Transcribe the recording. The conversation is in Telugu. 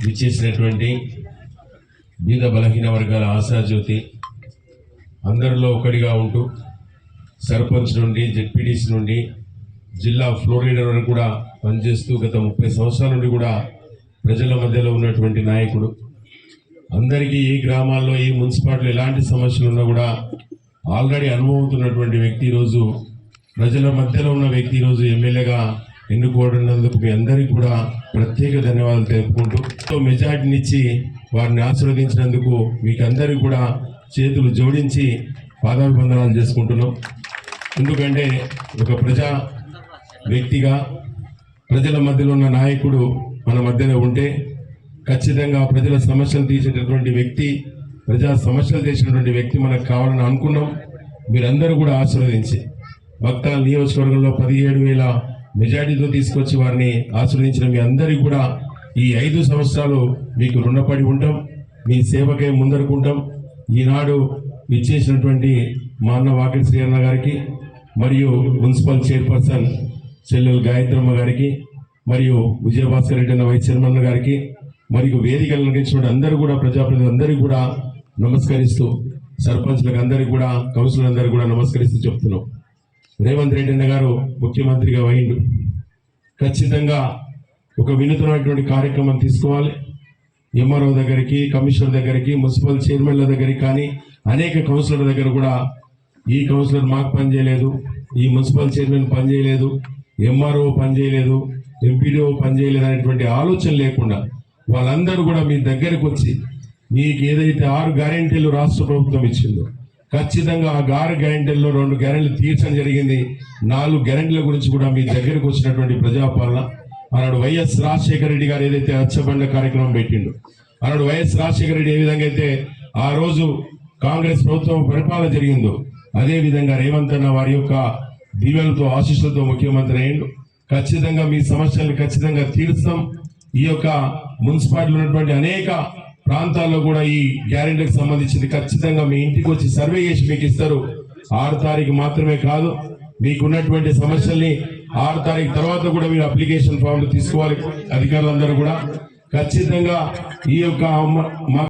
విచ్చేసినటువంటి బీద బలహీన వర్గాల ఆశాజ్యోతి, అందరిలో ఒకటిగా ఉంటూ సర్పంచ్ నుండి జెడ్పీటీసీ నుండి జిల్లా ఫ్లోర్ లీడర్ వరకు కూడా పనిచేస్తూ గత 30 సంవత్సరాల నుండి కూడా ప్రజల మధ్యలో ఉన్నటువంటి నాయకుడు. అందరికీ ఈ గ్రామాల్లో ఈ మున్సిపాలిటీలో ఎలాంటి సమస్యలు ఉన్నా కూడా ఆల్రెడీ అనుభవతున్నటువంటి వ్యక్తి, ఈరోజు ప్రజల మధ్యలో ఉన్న వ్యక్తి ఈరోజు ఎమ్మెల్యేగా ఎన్నుకోవడందుకు మీ అందరికీ కూడా ప్రత్యేక ధన్యవాదాలు తెలుపుకుంటూ మెజార్టీనిచ్చి వారిని ఆశీర్వదించినందుకు మీకు అందరికీ కూడా చేతులు జోడించి పాదాభివందనాలు చేసుకుంటున్నాం. ఎందుకంటే ఒక ప్రజా వ్యక్తిగా ప్రజల మధ్యలో ఉన్న నాయకుడు మన మధ్యలో ఉంటే ఖచ్చితంగా ప్రజల సమస్యలు తీసేటటువంటి వ్యక్తి, ప్రజా సమస్యలు తీసినటువంటి వ్యక్తి మనకు కావాలని అనుకున్నాం. మీరందరూ కూడా ఆశీర్వదించి భక్తాల నియోజకవర్గంలో 17,000 మెజార్టీతో తీసుకొచ్చి వారిని ఆశీర్వదించిన మీ అందరికీ కూడా ఈ 5 సంవత్సరాలు మీకు రుణపడి ఉంటాం. మీ సేవకే ముందరుకుంటాం. ఈనాడు ఇచ్చేసినటువంటి మా అన్న వాకిటి శ్రీ అన్న గారికి, మరియు మున్సిపల్ చైర్పర్సన్ చెల్లెలు గాయత్రమ్మ గారికి, మరియు విజయభాస్కర్ రెడ్డి అన్న వైస్ చైర్మన్ గారికి, మరియు వేదికలు నిర్వహించిన అందరూ కూడా ప్రజాప్రతినిధులందరికీ కూడా నమస్కరిస్తూ, సర్పంచ్లకు అందరికీ కూడా, కౌన్సిలర్ అందరికీ కూడా నమస్కరిస్తూ చెప్తున్నాం. రేవంత్ రెడ్డి అన్న గారు ముఖ్యమంత్రిగా అయిండు. ఖచ్చితంగా ఒక వినూత్నమైనటువంటి కార్యక్రమం తీసుకోవాలి. ఎంఆర్ఓ దగ్గరికి, కమిషనర్ దగ్గరికి, మున్సిపల్ చైర్మన్ల దగ్గరికి, కానీ అనేక కౌన్సిలర్ దగ్గర కూడా ఈ కౌన్సిలర్ మాకు పనిచేయలేదు, ఈ మున్సిపల్ చైర్మన్ పనిచేయలేదు, ఎంఆర్ఓ పనిచేయలేదు, ఎంపీడీఓ పనిచేయలేదు అనేటువంటి ఆలోచన లేకుండా వాళ్ళందరూ కూడా మీ దగ్గరకు వచ్చి మీకు ఏదైతే 6 గ్యారెంటీలు రాష్ట్ర ప్రభుత్వం ఇచ్చిందో ఖచ్చితంగా ఆ 6 గ్యారెంటీల్లో 2 గ్యారెంటీలు తీర్చడం జరిగింది. 4 గ్యారెంటీల గురించి కూడా మీ దగ్గరకు వచ్చినటువంటి ప్రజాపాలన. ఆనాడు వైఎస్ రాజశేఖర రెడ్డి గారు ఏదైతే అచ్చబండ కార్యక్రమం పెట్టిండు, ఆనాడు వైఎస్ రాజశేఖర రెడ్డి ఏ విధంగా అయితే ఆ రోజు కాంగ్రెస్ ప్రభుత్వం పరిపాలన జరిగిందో అదే విధంగా రేవంత్ అన్న వారి యొక్క దీవెనలతో, ఆశీస్సులతో ముఖ్యమంత్రి అయ్యిండు. ఖచ్చితంగా మీ సమస్యలను ఖచ్చితంగా తీరుస్తాం. ఈ యొక్క మున్సిపాలిటీలో ఉన్నటువంటి అనేక ప్రాంతాల్లో కూడా ఈ గ్యారెంటీకి సంబంధించింది ఖచ్చితంగా మీ ఇంటికి వచ్చి సర్వే చేసి మీకు ఇస్తారు. 6 తారీఖు మాత్రమే కాదు, మీకున్నటువంటి సమస్యల్ని 6 తారీఖు తర్వాత కూడా మీరు అప్లికేషన్ ఫామ్లు తీసుకోవాలి. అధికారులందరూ కూడా ఖచ్చితంగా ఈ యొక్క